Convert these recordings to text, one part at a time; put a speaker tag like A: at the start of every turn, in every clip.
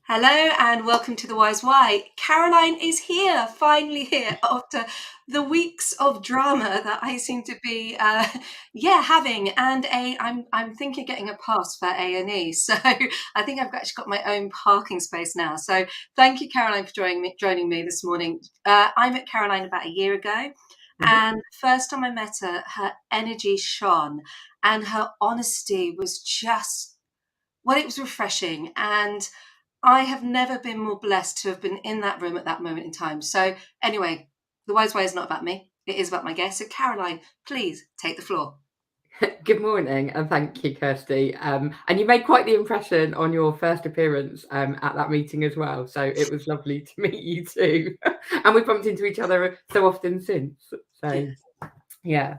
A: Hello and welcome to the Wise Why. Caroline is here, finally here, after the weeks of drama that I seem to be, having. And I'm thinking of getting a pass for A&E, so I think I've actually got my own parking space now. So thank you, Caroline, for joining me this morning. I met Caroline about a year ago, and the first time I met her, her energy shone, and her honesty was just, well, it was refreshing. And I have never been more blessed to have been in that room at that moment in time. So anyway, the Wise Way is not about me. It is about my guest. So Caroline, please take the floor.
B: Good morning, and thank you, Kirsty. And you made quite the impression on your first appearance at that meeting as well. So it was lovely to meet you too. And we bumped into each other so often since. So yeah.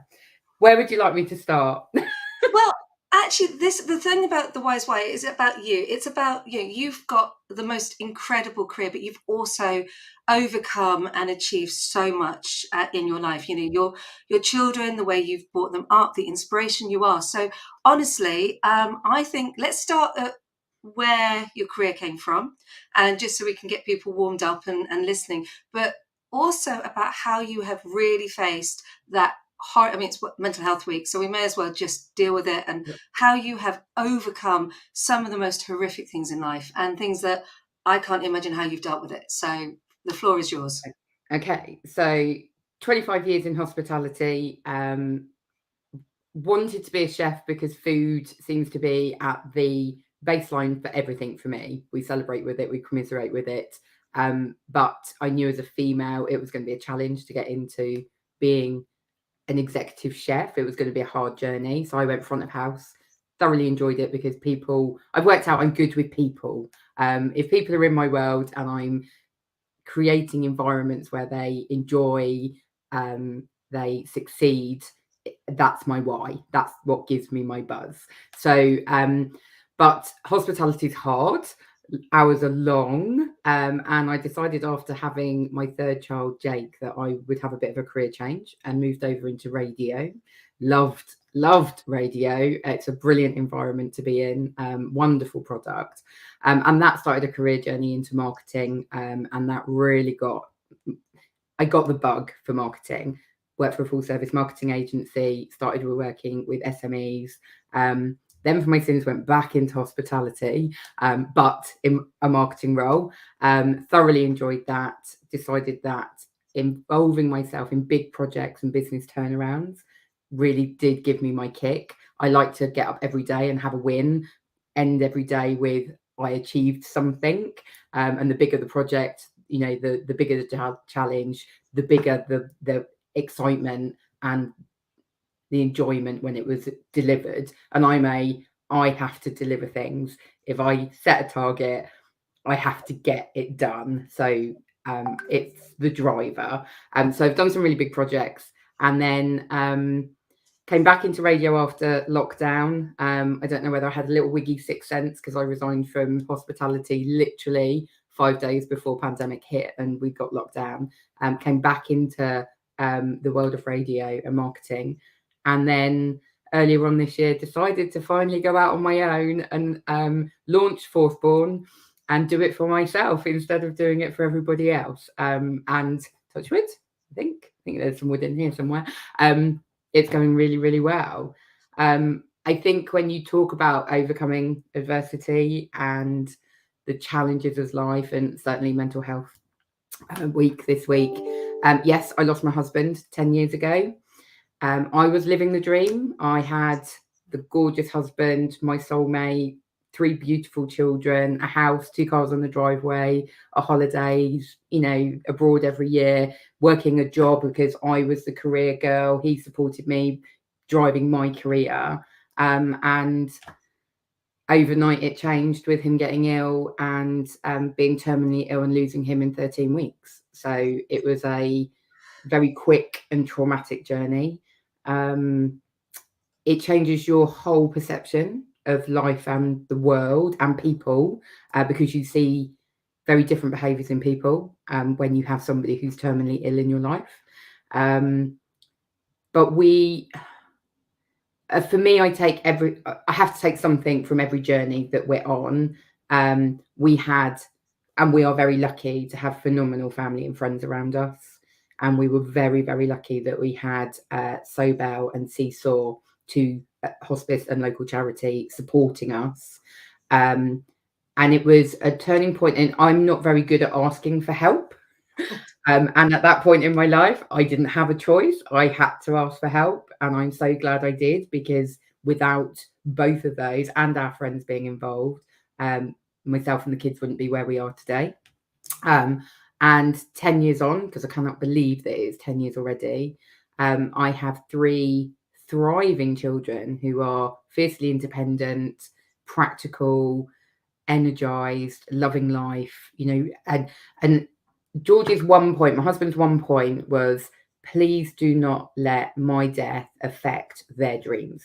B: Where would you like me to start?
A: Well, actually, the thing about the Wise Way is about you. It's about you. You've got the most incredible career, but you've also overcome and achieved so much in your life. You know, your children, the way you've brought them up, the inspiration you are. So honestly, I think let's start at where your career came from, and just so we can get people warmed up and listening, but also about how you have really faced that hard. I mean, it's mental health week, so we may as well just deal with it, and how you have overcome some of the most horrific things in life and things that I can't imagine how you've dealt with it. So the floor is yours.
B: Okay, so 25 years in hospitality. Wanted to be a chef because food seems to be at the baseline for everything for me. We celebrate with it, we commiserate with it. But I knew as a female it was going to be a challenge to get into being an executive chef. It was going to be a hard journey. So I went front of house, thoroughly enjoyed it because I've worked out I'm good with people. If people are in my world and I'm creating environments where they enjoy, they succeed, that's my why. That's what gives me my buzz. So, but hospitality is hard. Hours are long, and I decided after having my third child, Jake, that I would have a bit of a career change and moved over into radio. Loved radio. It's a brilliant environment to be in. Wonderful product, and that started a career journey into marketing, and that really I got the bug for marketing. Worked for a full service marketing agency. Started working with SMEs. Then for my sins went back into hospitality, but in a marketing role. Thoroughly enjoyed that. Decided that involving myself in big projects and business turnarounds really did give me my kick. I like to get up every day and have a win, end every day with I achieved something. And the bigger the project, you know, the bigger the challenge, the bigger the excitement and the enjoyment when it was delivered. And I have to deliver things. If I set a target, I have to get it done. So it's the driver. So I've done some really big projects, and then came back into radio after lockdown. I don't know whether I had a little wiggy sixth sense because I resigned from hospitality literally 5 days before pandemic hit and we got locked down. Came back into the world of radio and marketing, and then earlier on this year decided to finally go out on my own and launch Forthborn and do it for myself instead of doing it for everybody else. And touch wood, I think there's some wood in here somewhere. It's going really, really well. I think when you talk about overcoming adversity and the challenges of life, and certainly mental health week this week, yes, I lost my husband 10 years ago. I was living the dream. I had the gorgeous husband, my soulmate, 3 beautiful children, a house, 2 cars on the driveway, a holidays, you know, abroad every year, working a job because I was the career girl. He supported me driving my career. And overnight it changed with him getting ill and being terminally ill and losing him in 13 weeks. So it was a very quick and traumatic journey. It changes your whole perception of life and the world and people because you see very different behaviors in people when you have somebody who's terminally ill in your life. But for me, I have to take something from every journey that we're on. We had And we are very lucky to have phenomenal family and friends around us. And we were very, very lucky that we had Sobel and Seesaw, two hospice and local charity, supporting us. And it was a turning point. And I'm not very good at asking for help. And at that point in my life, I didn't have a choice. I had to ask for help. And I'm so glad I did, because without both of those and our friends being involved, myself and the kids wouldn't be where we are today. And 10 years on, because I cannot believe that it is 10 years already, I have 3 thriving children who are fiercely independent, practical, energized, loving life, and George's one point, my husband's one point was, please do not let my death affect their dreams,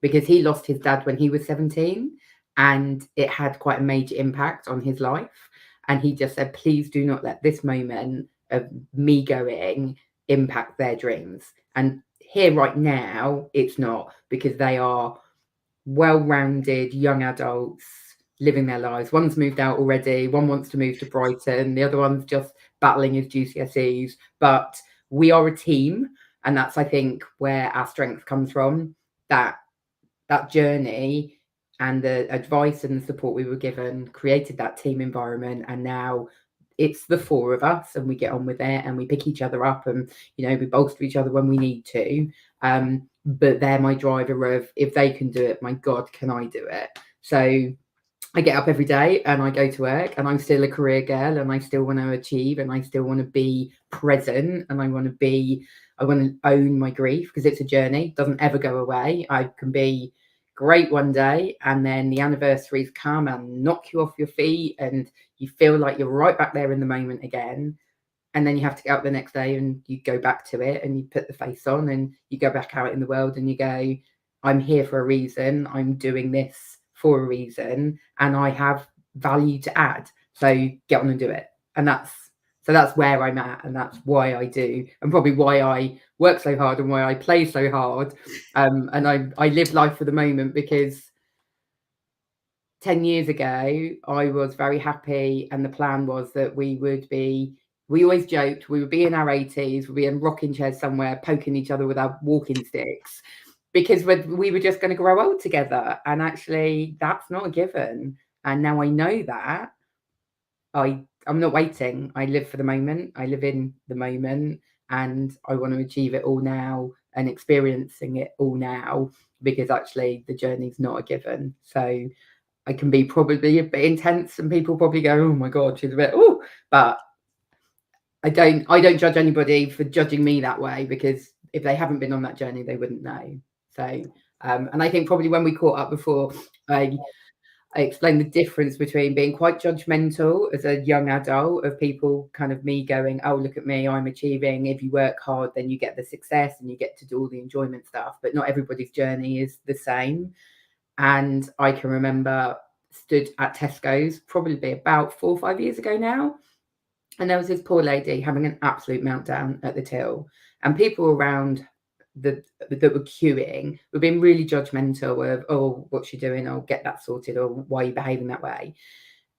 B: because he lost his dad when he was 17 and it had quite a major impact on his life. And he just said, please do not let this moment of me going impact their dreams. And here right now, it's not, because they are well-rounded young adults living their lives. One's moved out already, one wants to move to Brighton, the other one's just battling his GCSEs. But we are a team, and that's, I think, where our strength comes from. That journey and the advice and the support we were given created that team environment, and now it's the 4 of us, and we get on with it, and we pick each other up, and we bolster each other when we need to. But they're my driver of, if they can do it, my God, can I do it? So I get up every day and I go to work, and I'm still a career girl, and I still want to achieve, and I still want to be present, and I want to own my grief, because it's a journey, it doesn't ever go away. I can be great one day, and then the anniversaries come and knock you off your feet, and you feel like you're right back there in the moment again. And then you have to get up the next day and you go back to it, and you put the face on and you go back out in the world, and you go, I'm here for a reason. I'm doing this for a reason, and I have value to add. So get on and do it. And that's where I'm at, and that's why I do, and probably why I work so hard and why I play so hard. And I live life for the moment, because 10 years ago, I was very happy, and the plan was that we always joked, we would be in our 80s, we'd be in rocking chairs somewhere, poking each other with our walking sticks, because we were just going to grow old together. And actually, that's not a given. And now I know that. I'm not waiting. I live for the moment. I live in the moment, and I want to achieve it all now and experiencing it all now, because actually the journey's not a given. So I can be probably a bit intense, and people probably go, oh my God, she's a bit, oh, but I don't judge anybody for judging me that way, because if they haven't been on that journey, they wouldn't know. So, and I think probably when we caught up before, I explained the difference between being quite judgmental as a young adult, of people kind of me going, oh, look at me, I'm achieving. If you work hard, then you get the success and you get to do all the enjoyment stuff. But not everybody's journey is the same. And I can remember stood at Tesco's probably about 4 or 5 years ago now, and there was this poor lady having an absolute meltdown at the till, and people around that were queuing were being really judgmental of, oh, what's she doing? Oh, get that sorted, or why are you behaving that way?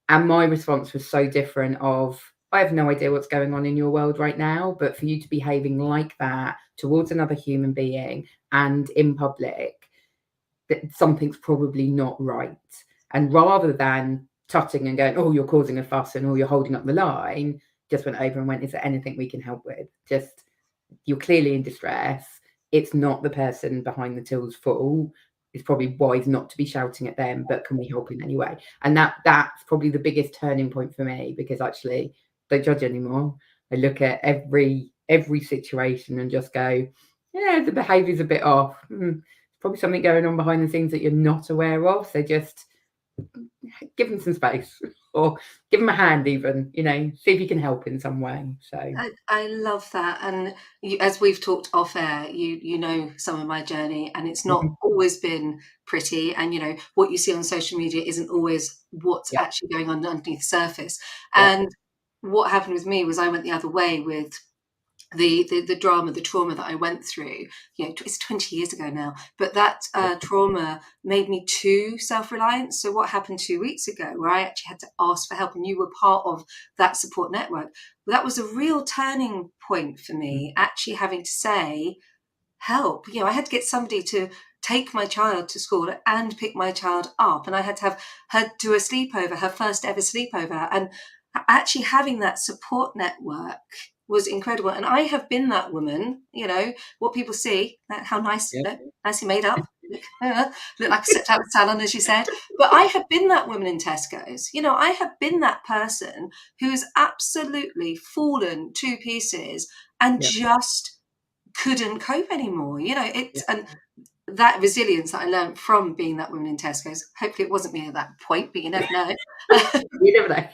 B: And my response was so different of, I have no idea what's going on in your world right now, but for you to be behaving like that towards another human being and in public, that something's probably not right. And rather than tutting and going, oh, you're causing a fuss and oh, you're holding up the line, just went over and went, is there anything we can help with? Just, you're clearly in distress. It's not the person behind the till's fault. It's probably wise not to be shouting at them, but can we help in any way? And that's probably the biggest turning point for me, because actually don't judge anymore. I look at every situation and just go, yeah, the behaviour's a bit off. Probably something going on behind the scenes that you're not aware of. So just give them some space, or give them a hand, even, see if you can help in some way. So
A: I love that. And as we've talked off air, you know some of my journey, and it's not always been pretty. And what you see on social media isn't always what's
B: yeah,
A: actually going on underneath the surface.
B: yeah,
A: And what happened with me was I went the other way with the drama, the trauma that I went through, it's 20 years ago now, but that trauma made me too self-reliant. So what happened 2 weeks ago, where I actually had to ask for help, and you were part of that support network, that was a real turning point for me, actually having to say, help. I had to get somebody to take my child to school and pick my child up, and I had to have her do a sleepover, her first ever sleepover, and actually having that support network was incredible. And I have been that woman, what people see, how nice, nicely made up, look like I stepped out of the salon, as you said. But I have been that woman in Tesco's. I have been that person who has absolutely fallen to pieces and just couldn't cope anymore. And that resilience that I learned from being that woman in Tesco's, hopefully it wasn't me at that point, but you never know.
B: You never know.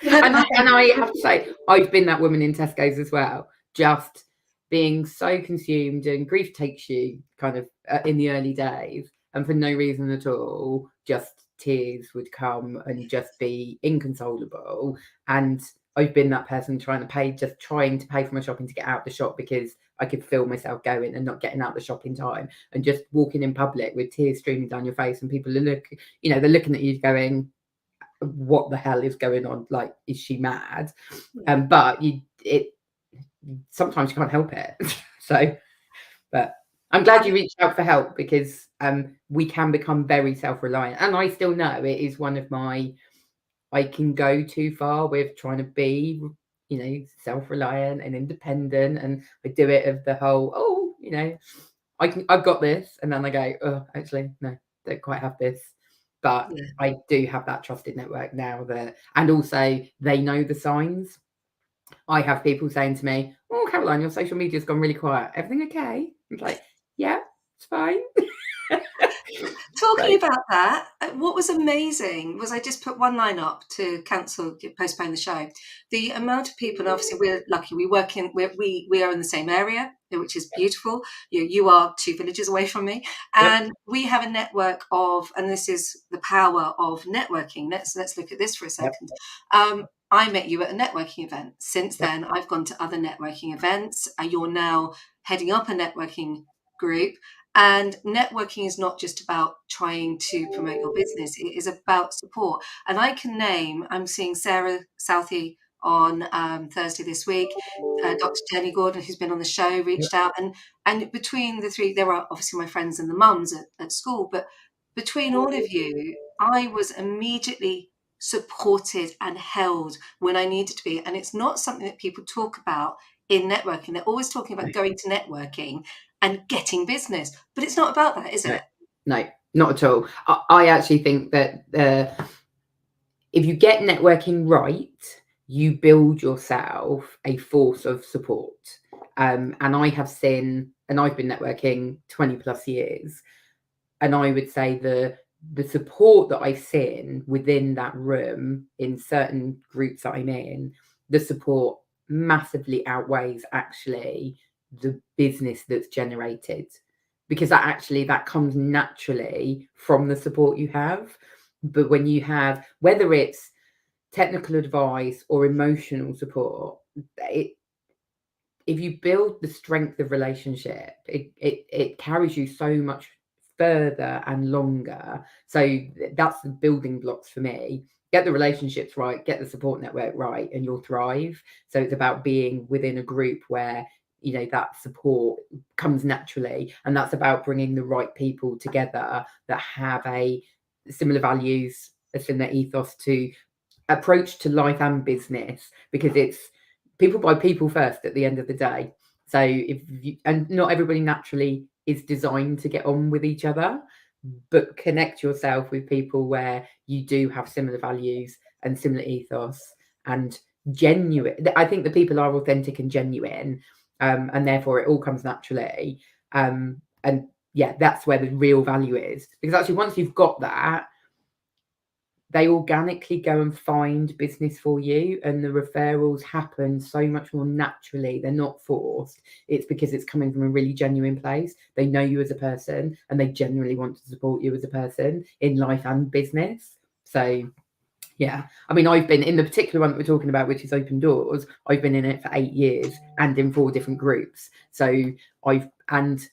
B: And I have to say, I've been that woman in Tesco's as well, just being so consumed, and grief takes you kind of in the early days, and for no reason at all, just tears would come and just be inconsolable. And I've been that person trying to pay for my shopping to get out the shop, because I could feel myself going and not getting out the shop in time, and just walking in public with tears streaming down your face, and people are they're looking at you going, what the hell is going on? Like, is she mad? But sometimes you can't help it. So, but I'm glad you reached out for help, because we can become very self-reliant, and I still know it is one of I can go too far with trying to be, self-reliant and independent, and I do it of the whole, I've got this, and then I go, oh, actually, no, don't quite have this. But I do have that trusted network now, and also they know the signs. I have people saying to me, oh, Caroline, your social media's gone really quiet. Everything okay? I'm like, yeah, it's fine.
A: Talking about that, what was amazing was I just put one line up to postpone the show. The amount of people, and obviously we're lucky, we are in the same area, which is beautiful. You are 2 villages away from me, and we have a network of, and this is the power of networking. Let's look at this for a second. I met you at a networking event. Since then, I've gone to other networking events. You're now heading up a networking group. And networking is not just about trying to promote your business. It is about support. And I'm seeing Sarah Southey on Thursday this week. Dr. Jenny Gordon, who's been on the show, reached out. And between the three, there are obviously my friends and the mums at school. But between all of you, I was immediately supported and held when I needed to be. And it's not something that people talk about in networking. They're always talking about going to networking and getting business, but it's not about that, is it?
B: No, not at all. I actually think that if you get networking right, you build yourself a force of support. And I have seen, and I've been networking 20 plus years, and I would say the support that I've seen within that room in certain groups that I'm in, the support massively outweighs actually the business that's generated, because that comes naturally from the support you have. But when you have, whether it's technical advice or emotional support, if you build the strength of relationship, it carries you so much further and longer. So that's the building blocks for me. Get the relationships right, get the support network right, and you'll thrive. So it's about being within a group where that support comes naturally, and that's about bringing the right people together that have a similar values, a similar ethos to approach to life and business, because it's people by people first at the end of the day. So and not everybody naturally is designed to get on with each other, but connect yourself with people where you do have similar values and similar ethos and genuine. I think the people are authentic and genuine, and therefore it all comes naturally. And that's where the real value is, because actually once you've got that, they organically go and find business for you, and the referrals happen so much more naturally. They're not forced. It's because it's coming from a really genuine place. They know you as a person, and they genuinely want to support you as a person in life and business. So Yeah. I mean, I've been in the particular one that we're talking about, which is Open Doors. I've been in it for 8 years and in 4 different groups. So and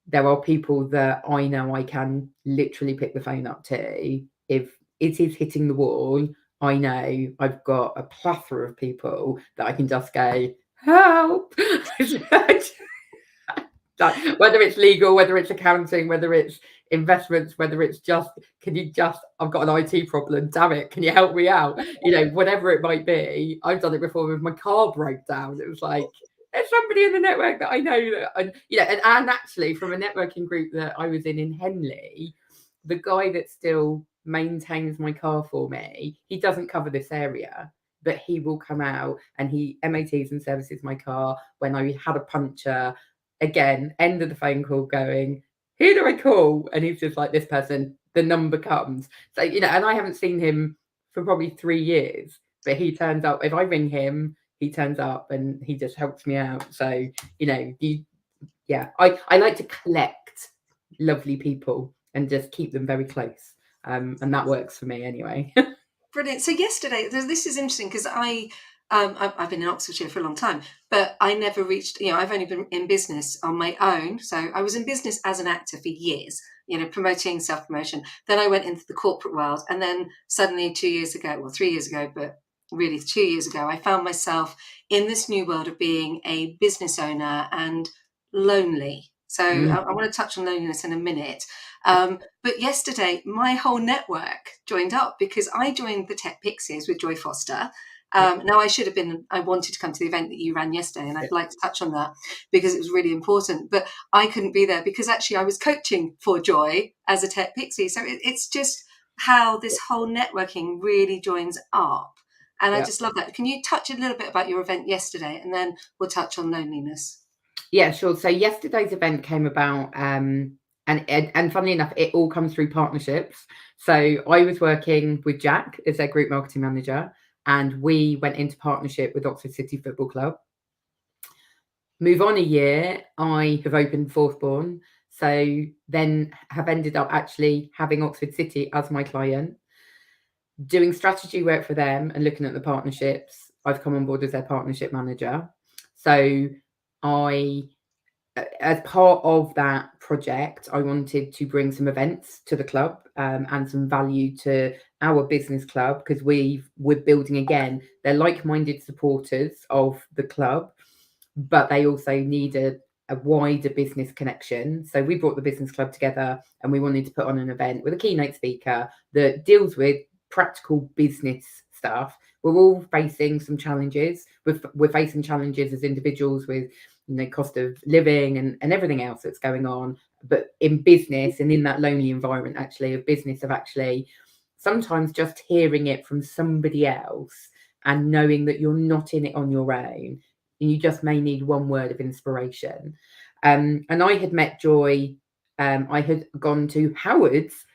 B: there are people that I know I can literally pick the phone up to. If it is hitting the wall, I know I've got a plethora of people that I can just go, help. Like, whether it's legal, whether it's accounting, whether it's investments, whether it's just, I've got an IT problem, damn it, can you help me out? Whatever it might be. I've done it before with my car broke down. It was like, there's somebody in the network that I know and actually from a networking group that I was in Henley, the guy that still maintains my car for me, he doesn't cover this area, but he will come out and he MATs and services my car when I had a puncture. Again, end of the phone call going, who do I call? And he's just like, this person, the number comes. So, and I haven't seen him for probably 3 years, but he turns up. If I ring him, he turns up and he just helps me out. So, I like to collect lovely people and just keep them very close. And that works for me anyway.
A: Brilliant. So yesterday, this is interesting because I've been in Oxfordshire for a long time, but I never reached, I've only been in business on my own. So I was in business as an actor for years, promoting self-promotion. Then I went into the corporate world. And then suddenly 3 years ago, but really 2 years ago, I found myself in this new world of being a business owner and lonely. So I want to touch on loneliness in a minute. But yesterday, my whole network joined up because I joined the Tech Pixies with Joy Foster. Now, I wanted to come to the event that you ran yesterday, and I'd like to touch on that because it was really important. But I couldn't be there because actually I was coaching for Joy as a Tech Pixie. So it's just how this whole networking really joins up. And I just love that. Can you touch a little bit about your event yesterday, and then we'll touch on loneliness?
B: Yeah, sure. So yesterday's event came about, and funnily enough, it all comes through partnerships. So I was working with Jack as their group marketing manager, and we went into partnership with Oxford City Football Club. Move on a year, I have opened Forthborn. So then have ended up actually having Oxford City as my client, doing strategy work for them and looking at the partnerships. I've come on board as their partnership manager. So as part of that project, I wanted to bring some events to the club and some value to our business club because we're building again. They're like-minded supporters of the club, but they also need a wider business connection. So we brought the business club together and we wanted to put on an event with a keynote speaker that deals with practical business stuff. We're all facing some challenges. We're facing challenges as individuals with cost of living and everything else that's going on. But in business and in that lonely environment, actually, of business, of actually sometimes just hearing it from somebody else and knowing that you're not in it on your own, and you just may need one word of inspiration. And I had met Joy. I had gone to Howard's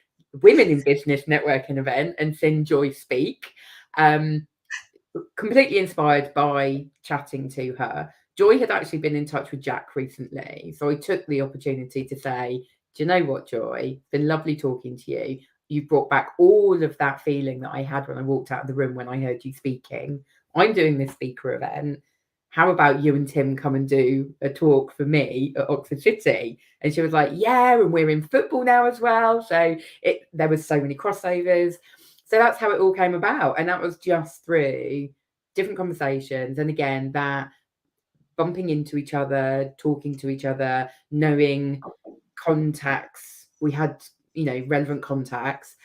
B: Women in Business networking event and seen Joy speak. Completely inspired by chatting to her. Joy had actually been in touch with Jack recently. So I took the opportunity to say, do you know what, Joy? It's been lovely talking to you. You brought back all of that feeling that I had when I walked out of the room when I heard you speaking. I'm doing this speaker event. How about you and Tim come and do a talk for me at Oxford City? And she was like, yeah, and we're in football now as well. So there was so many crossovers. So that's how it all came about. And that was just through different conversations. And again, that bumping into each other, talking to each other, knowing contacts. We had, relevant contacts.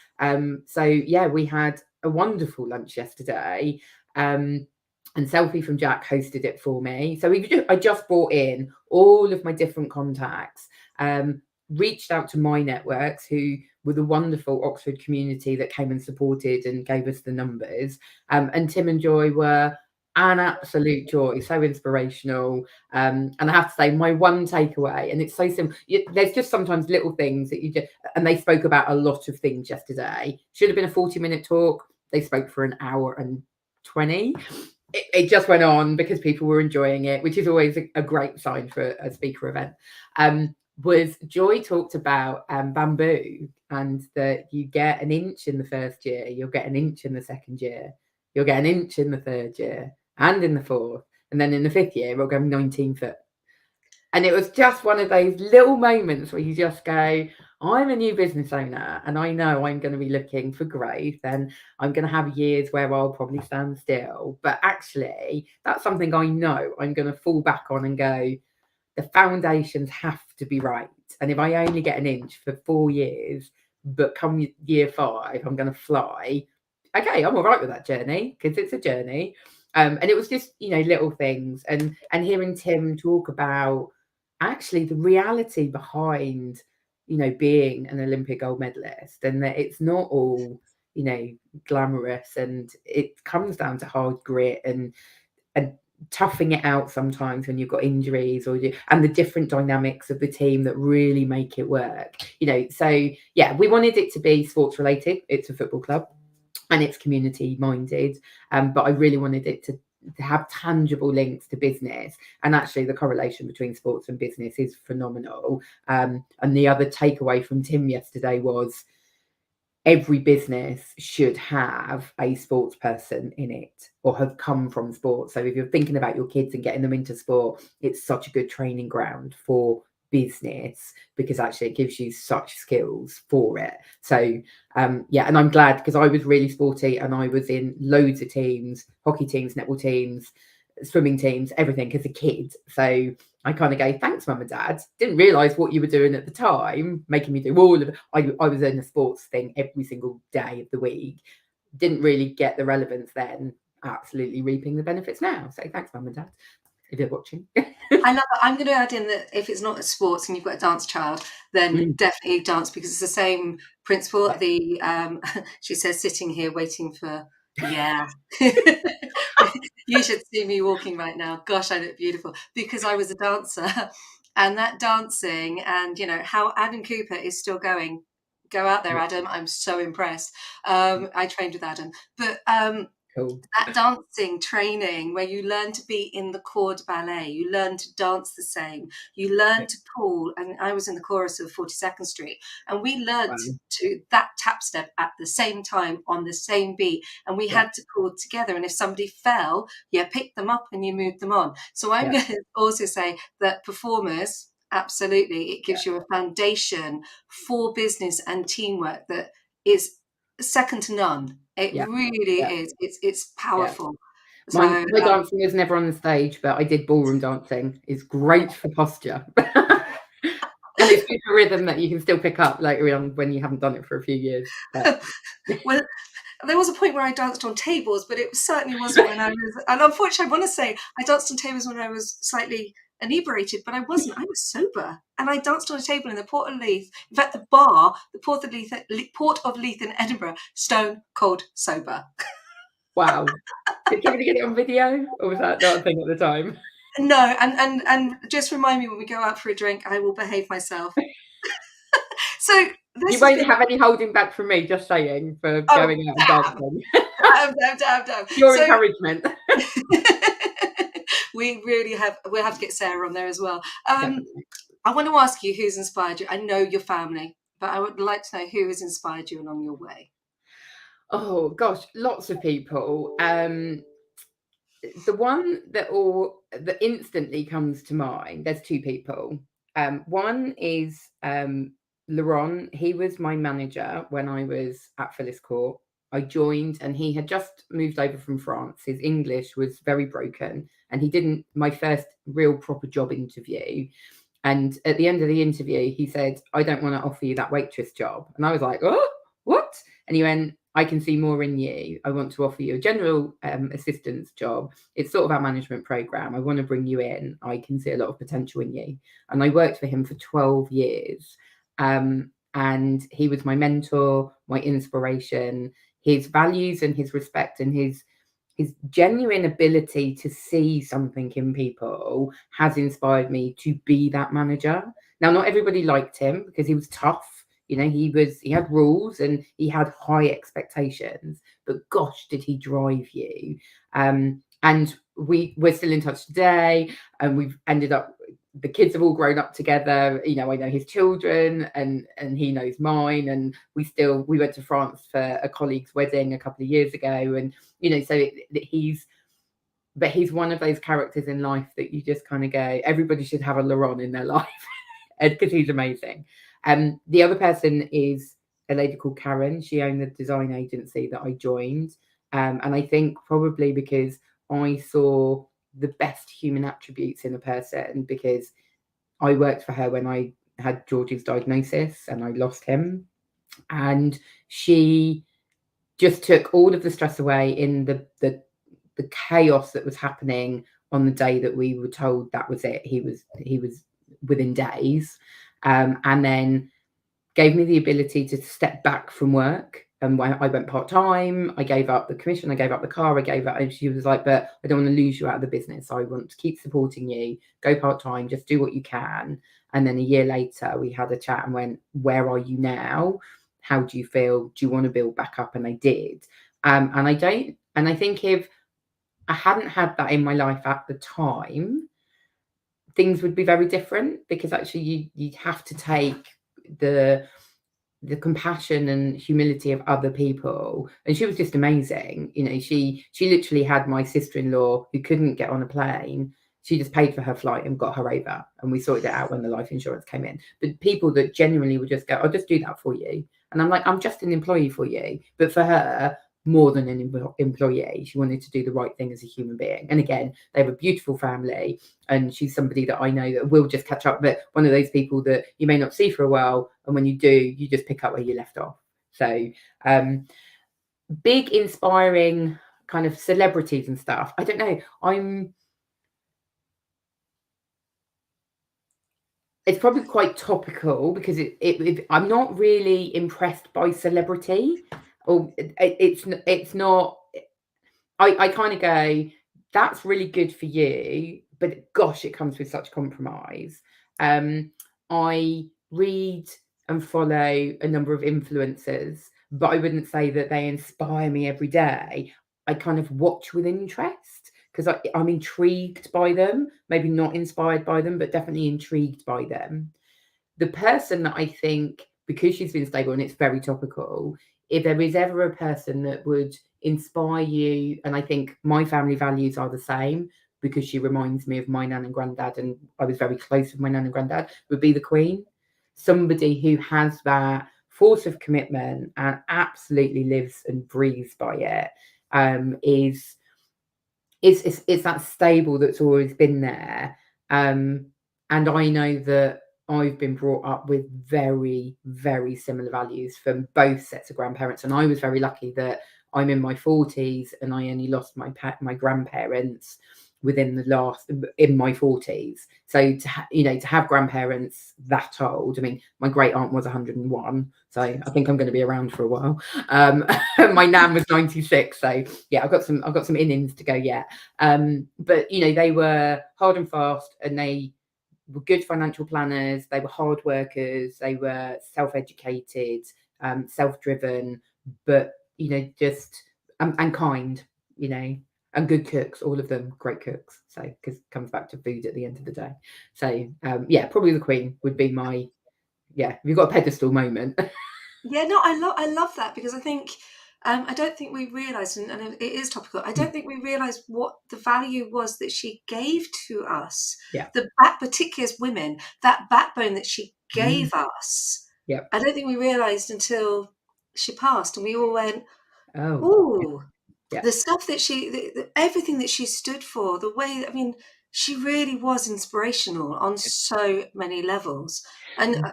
B: So yeah, we had a wonderful lunch yesterday. And Selfie from Jack hosted it for me. So I just brought in all of my different contacts, reached out to my networks who were the wonderful Oxford community that came and supported and gave us the numbers. And Tim and Joy were an absolute joy, so inspirational. And I have to say, my one takeaway, and it's so simple, there's just sometimes little things that and they spoke about a lot of things yesterday. Should have been a 40-minute talk. They spoke for an hour and 20. It just went on because people were enjoying it, which is always a great sign for a speaker event. was Joy talked about bamboo, and that you get an inch in the first year, you'll get an inch in the second year, you'll get an inch in the third year, and in the fourth, and then in the fifth year, it'll go 19 foot. And it was just one of those little moments where you just go, I'm a new business owner and I know I'm going to be looking for growth, and I'm going to have years where I'll probably stand still. But actually, that's something I know I'm going to fall back on and go, the foundations have to be right. And if I only get an inch for 4 years, but come year 5, I'm going to fly. Okay, I'm all right with that journey, because it's a journey. And it was just, little things, and hearing Tim talk about actually the reality behind, being an Olympic gold medalist, and that it's not all, glamorous, and it comes down to hard grit and toughing it out sometimes when you've got injuries, and the different dynamics of the team that really make it work. So yeah, we wanted it to be sports related. It's a football club and it's community minded, but I really wanted it to have tangible links to business, and actually the correlation between sports and business is phenomenal. And the other takeaway from Tim yesterday was every business should have a sports person in it, or have come from sports. So if you're thinking about your kids and getting them into sport, it's such a good training ground for business, because actually it gives you such skills for it. So yeah, and I'm glad, because I was really sporty and I was in loads of teams, hockey teams, netball teams, swimming teams, everything as a kid. So I kind of go, thanks, mum and dad. Didn't realise what you were doing at the time, making me do all of it. I was in a sports thing every single day of the week. Didn't really get the relevance then. Absolutely reaping the benefits now. So thanks, mum and dad, if you're watching.
A: I love it. I'm going to add in that if it's not sports and you've got a dance child, then definitely dance, because it's the same principle.
B: Yeah.
A: She says, sitting here waiting for, yeah. You should see me walking right now. Gosh, I look beautiful, because I was a dancer, and that dancing, and how Adam Cooper is still going. Go out there, Adam. I'm so impressed. I trained with Adam, but
B: Cool.
A: that dancing training where you learn to be in the corps de ballet, you learn to dance the same, you learn to pull. And I was in the chorus of 42nd Street, and we learned to that tap step at the same time on the same beat, and we had to pull together. And if somebody fell, you picked them up and you moved them on. So I'm going to also say that performers, absolutely, it gives you a foundation for business and teamwork that is second to none. It really is. It's powerful.
B: My
A: So
B: dancing was never on the stage, but I did ballroom dancing. It's great for posture. And it's good for rhythm that you can still pick up later on when you haven't done it for a few years.
A: well, there was a point where I danced on tables, but it certainly wasn't when I was, and unfortunately I want to say I danced on tables when I was slightly inebriated, but I wasn't. I was sober, and I danced on a table in the Port of Leith. In fact, the bar, the Port of Leith in Edinburgh, stone cold sober.
B: Wow. Did you get it on video, or was that not a thing at the time?
A: No, and just remind me when we go out for a drink, I will behave myself. So
B: you won't have any holding back from me, just saying, for going out and dancing.
A: Damn.
B: Your encouragement.
A: We'll have to get Sarah on there as well. I want to ask you who's inspired you. I know your family, but I would like to know who has inspired you along your way.
B: Oh gosh, lots of people. The one that instantly comes to mind, there's two people. One is Laurent. He was my manager when I was at Phyllis Court. I joined and he had just moved over from France. His English was very broken, and he didn't my first real proper job interview. And at the end of the interview, he said, I don't want to offer you that waitress job. And I was like, oh, what? And he went, I can see more in you. I want to offer you a general assistance job. It's sort of our management program. I want to bring you in. I can see a lot of potential in you. And I worked for him for 12 years. And he was my mentor, my inspiration. His values and his respect and his genuine ability to see something in people has inspired me to be that manager. Now, not everybody liked him because he was tough. He had rules and he had high expectations, but gosh, did he drive you. And we're still in touch today, and we've ended up the kids have all grown up together. You know, I know his children, and he knows mine, and we went to France for a colleague's wedding a couple of years ago, and you know, so he's one of those characters in life that you just kind of go, everybody should have a Laurent in their life, because he's amazing. The other person is a lady called Karen. She owned the design agency that I joined, and I think probably because I saw the best human attributes in a person, because I worked for her when I had George's diagnosis and I lost him, and she just took all of the stress away in the chaos that was happening on the day that we were told that was it. He was within days, and then gave me the ability to step back from work. And when I went part-time, I gave up the commission, I gave up the car, I gave up, and she was like, but I don't want to lose you out of the business. I want to keep supporting you, go part-time, just do what you can. And then a year later, we had a chat and went, where are you now? How do you feel? Do you want to build back up? And I did. And I think if I hadn't had that in my life at the time, things would be very different, because actually you have to take the compassion and humility of other people. And she was just amazing. You know, she literally had my sister-in-law who couldn't get on a plane. She just paid for her flight and got her over, and we sorted it out when the life insurance came in. But people that genuinely would just go, I'll just do that for you. And I'm like, I'm just an employee for you. But for her, more than an employee, she wanted to do the right thing as a human being. And again, they have a beautiful family, and she's somebody that I know that will just catch up, but one of those people that you may not see for a while, and when you do, you just pick up where you left off. So big inspiring kind of celebrities and stuff, I don't know, it's probably quite topical, because I'm not really impressed by celebrity, or it's not. I kind of go, that's really good for you, but gosh, it comes with such compromise. I read and follow a number of influencers, but I wouldn't say that they inspire me every day. I kind of watch with interest, because I'm intrigued by them, maybe not inspired by them, but definitely intrigued by them. The person that I think, because she's been stable and it's very topical, if there is ever a person that would inspire you, and I think my family values are the same, because she reminds me of my nan and granddad, and I was very close with my nan and granddad, would be the Queen. Somebody who has that force of commitment and absolutely lives and breathes by it. Is that stable that's always been there. And I know that I've been brought up with very, very similar values from both sets of grandparents. And I was very lucky that I'm in my 40s and I only lost my grandparents in my 40s. So to have grandparents that old, I mean, my great aunt was 101, so I think I'm going to be around for a while. My nan was 96, so yeah, I've got some innings to go yet. But they were hard and fast, and they were good financial planners. They were hard workers. They were self-educated, self-driven, but just and kind, and good cooks. All of them great cooks. So because it comes back to food at the end of the day. So yeah, probably the Queen would be my You've got a pedestal moment.
A: Yeah, no, I love that, because I think I don't think we realised, and it is topical. I don't think we realised what the value was that she gave to us.
B: Yeah.
A: Particularly as women, that backbone that she gave us.
B: Yeah.
A: I don't think we realised until she passed, and we all went,
B: "Oh,
A: ooh."
B: yeah."
A: The stuff that everything that she stood for, the way, I mean, she really was inspirational on so many levels. And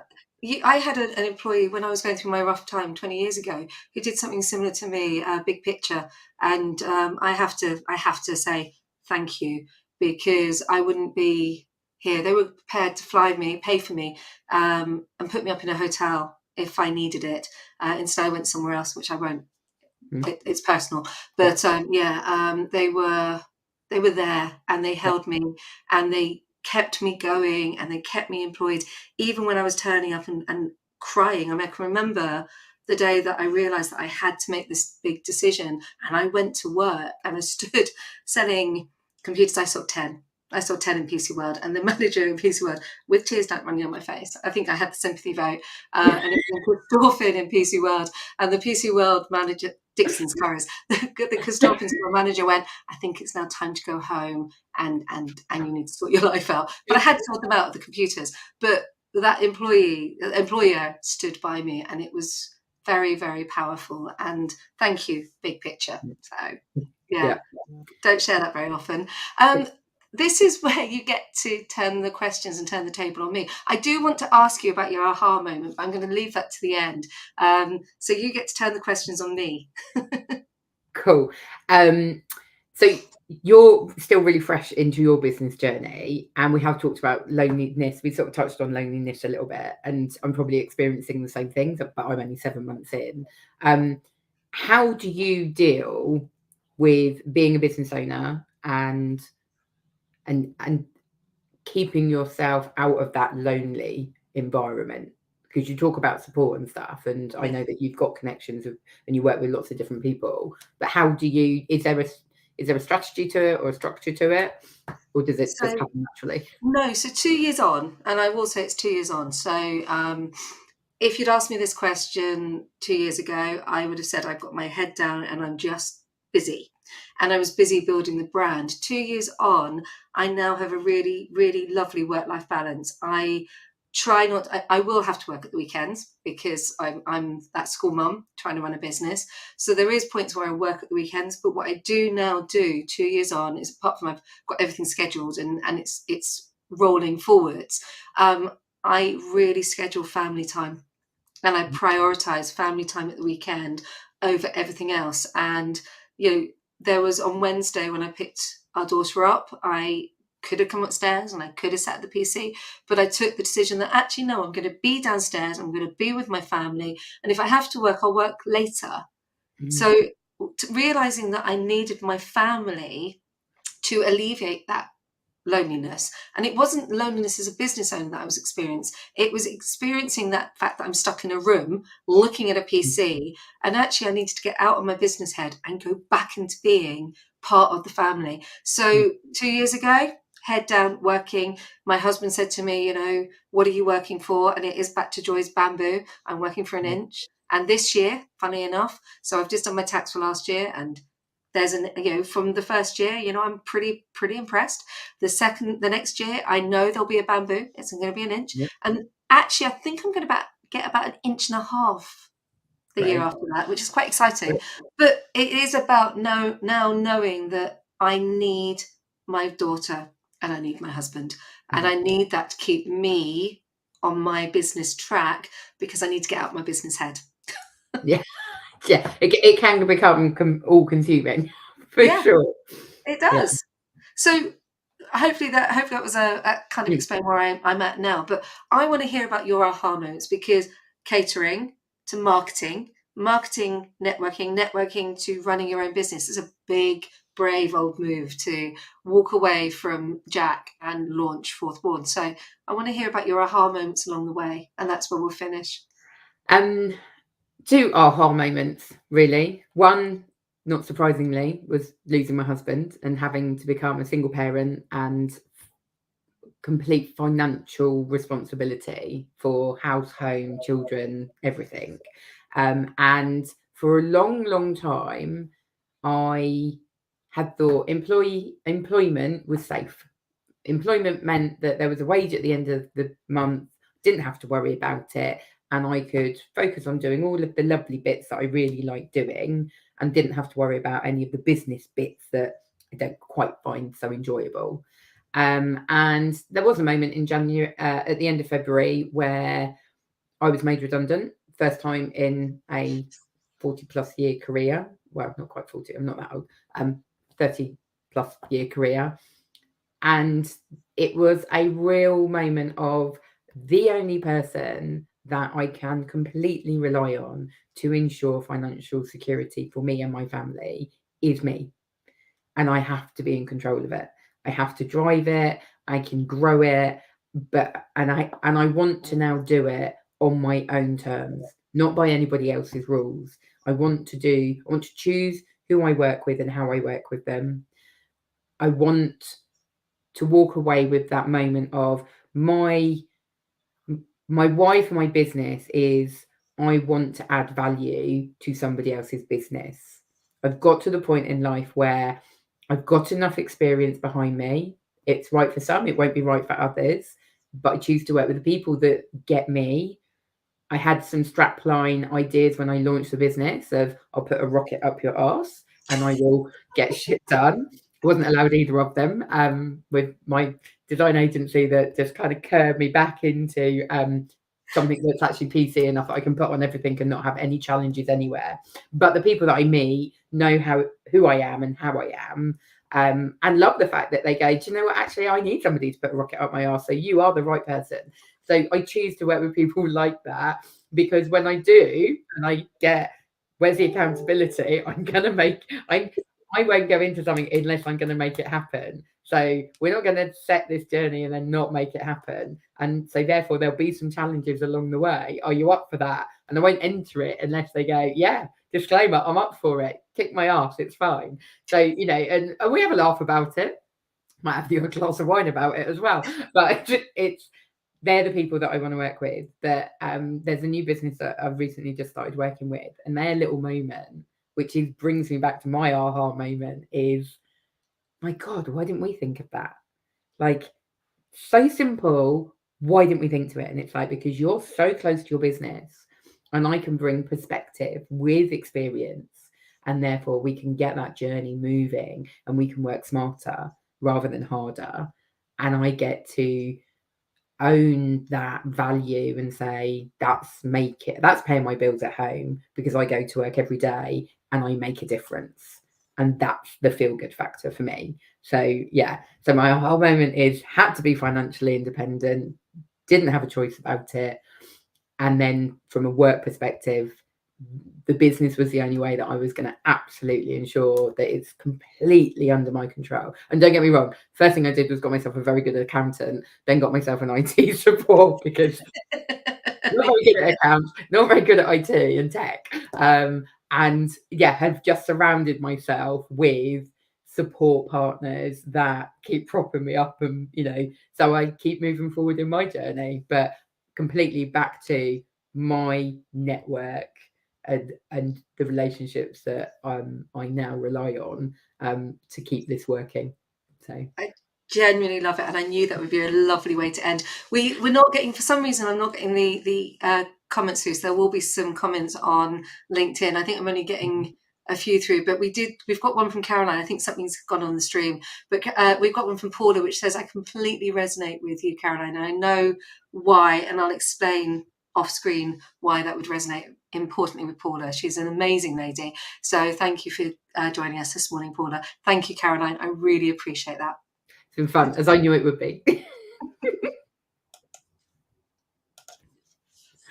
A: I had an employee when I was going through my rough time 20 years ago who did something similar to me, big picture. And I have to say thank you, because I wouldn't be here. They were prepared to pay for me, and put me up in a hotel if I needed it. Instead, I went somewhere else, which I won't. It's personal, but they were there, and they held me, and they kept me going, and they kept me employed, even when I was turning up and crying. I mean, I can remember the day that I realized that I had to make this big decision, and I went to work, and I stood selling computers. I sold 10. I saw 10 in PC World, and the manager in PC World, with tears running on my face. I think I had the sympathy vote, and it was Christoffin in PC World, and the PC World manager, Dixon's Curries, the Christoffin store manager went, I think it's now time to go home and you need to sort your life out. But I had to sort them out at the computers. But that employer stood by me, and it was very, very powerful. And thank you, big picture. So yeah. Don't share that very often. This is where you get to turn the questions and turn the table on me. I do want to ask you about your aha moment, but I'm going to leave that to the end. So you get to turn the questions on me.
B: Cool. So you're still really fresh into your business journey, and we have talked about loneliness. We sort of touched on loneliness a little bit, and I'm probably experiencing the same things, but I'm only 7 months in. How do you deal with being a business owner and keeping yourself out of that lonely environment? Because you talk about support and stuff, and I know that you've got connections and you work with lots of different people, but how do you, is there a strategy to it or a structure to it, or does it just happen naturally?
A: No, so 2 years on, and I will say it's 2 years on. So if you'd asked me this question 2 years ago, I would have said I've got my head down and I'm just busy. And I was busy building the brand. 2 years on, I now have a really, really lovely work-life balance. I try not, I will have to work at the weekends because I'm that school mum trying to run a business. So there is points where I work at the weekends, but what I do now do 2 years on is, apart from I've got everything scheduled and it's rolling forwards, I really schedule family time, and I prioritize family time at the weekend over everything else. And, there was on Wednesday when I picked our daughter up, I could have come upstairs and I could have sat at the PC, but I took the decision that actually, no, I'm going to be downstairs. I'm going to be with my family. And if I have to work, I'll work later. So realizing that I needed my family to alleviate that loneliness. And it wasn't loneliness as a business owner that I was experiencing. It was experiencing that fact that I'm stuck in a room looking at a PC, and actually I needed to get out of my business head and go back into being part of the family. So 2 years ago, head down working. My husband said to me, what are you working for? And it is back to Joy's Bamboo. I'm working for an inch. And this year, funny enough, so I've just done my tax for last year, and there's from the first year, I'm pretty impressed. The next year, I know there'll be a Bamboo. It's going to be an inch. Yep. And actually, I think I'm going to get about an inch and a half the year after that, which is quite exciting. But it is about now knowing that I need my daughter and I need my husband, and I need that to keep me on my business track, because I need to get out my business head.
B: Yeah. It can become all consuming for sure.
A: It does. So hopefully that was a kind of explain where I'm at now. But I want to hear about your aha moments, because catering to marketing, networking to running your own business is a big, brave old move to walk away from Jack and launch Forthborn. So I want to hear about your aha moments along the way, and that's where we'll finish.
B: 2 aha moments, really. One, not surprisingly, was losing my husband and having to become a single parent and complete financial responsibility for house, home, children, everything. And for a long, long time, I had thought employment was safe. Employment meant that there was a wage at the end of the month, didn't have to worry about it, and I could focus on doing all of the lovely bits that I really like doing and didn't have to worry about any of the business bits that I don't quite find so enjoyable. And there was a moment in January, at the end of February, where I was made redundant, first time in a 40+ year career. Well, not quite 40, I'm not that old, 30+ year career. And it was a real moment of the only person that I can completely rely on to ensure financial security for me and my family is me. And I have to be in control of it. I have to drive it. I can grow it, and I want to now do it on my own terms, not by anybody else's rules. I want to choose who I work with and how I work with them. I want to walk away with that moment of my why for my business is I want to add value to somebody else's business. I've got to the point in life where I've got enough experience behind me. It's right for some, it won't be right for others, but I choose to work with the people that get me. I had some strapline ideas when I launched the business of I'll put a rocket up your arse and I will get shit done. Wasn't allowed either of them with my design agency that just kind of curved me back into something that's actually PC enough that I can put on everything and not have any challenges anywhere. But the people that I meet know who I am and how I am. And love the fact that they go, do you know what? Actually, I need somebody to put a rocket up my arse. So you are the right person. So I choose to work with people like that because when I do, and I get, where's the accountability? I won't go into something unless I'm going to make it happen. So we're not going to set this journey and then not make it happen. And so therefore there'll be some challenges along the way. Are you up for that? And I won't enter it unless they go, yeah, disclaimer, I'm up for it. Kick my ass, it's fine. So, and we have a laugh about it. Might have to have a glass of wine about it as well. But they're the people that I want to work with. But there's a new business that I've recently just started working with, and their little moment, which brings me back to my aha moment, is, my God, why didn't we think of that? Like, so simple. Why didn't we think to it? And it's like, because you're so close to your business, and I can bring perspective with experience, and therefore we can get that journey moving, and we can work smarter rather than harder. And I get to own that value and say that's paying my bills at home because I go to work every day and I make a difference, and that's the feel good factor for me. So yeah, so my whole moment is had to be financially independent, didn't have a choice about it. And then from a work perspective, the business was the only way that I was going to absolutely ensure that it's completely under my control. And don't get me wrong, first thing I did was got myself a very good accountant, then got myself an IT support because not very good at accounts, not very good at IT and tech. And yeah, have just surrounded myself with support partners that keep propping me up, and so I keep moving forward in my journey. But completely back to my network and the relationships that I now rely on to keep this working. So
A: I genuinely love it, and I knew that would be a lovely way to end. We're not getting, for some reason, I'm not getting the comments through. So there will be some comments on LinkedIn. I think I'm only getting a few through, but we've got one from Caroline. I think something's gone on the stream, but we've got one from Paula, which says, I completely resonate with you, Caroline. I know why, and I'll explain off screen why that would resonate importantly with Paula. She's an amazing lady. So thank you for joining us this morning, Paula. Thank you, Caroline. I really appreciate that.
B: it's been fun, as I knew it would be.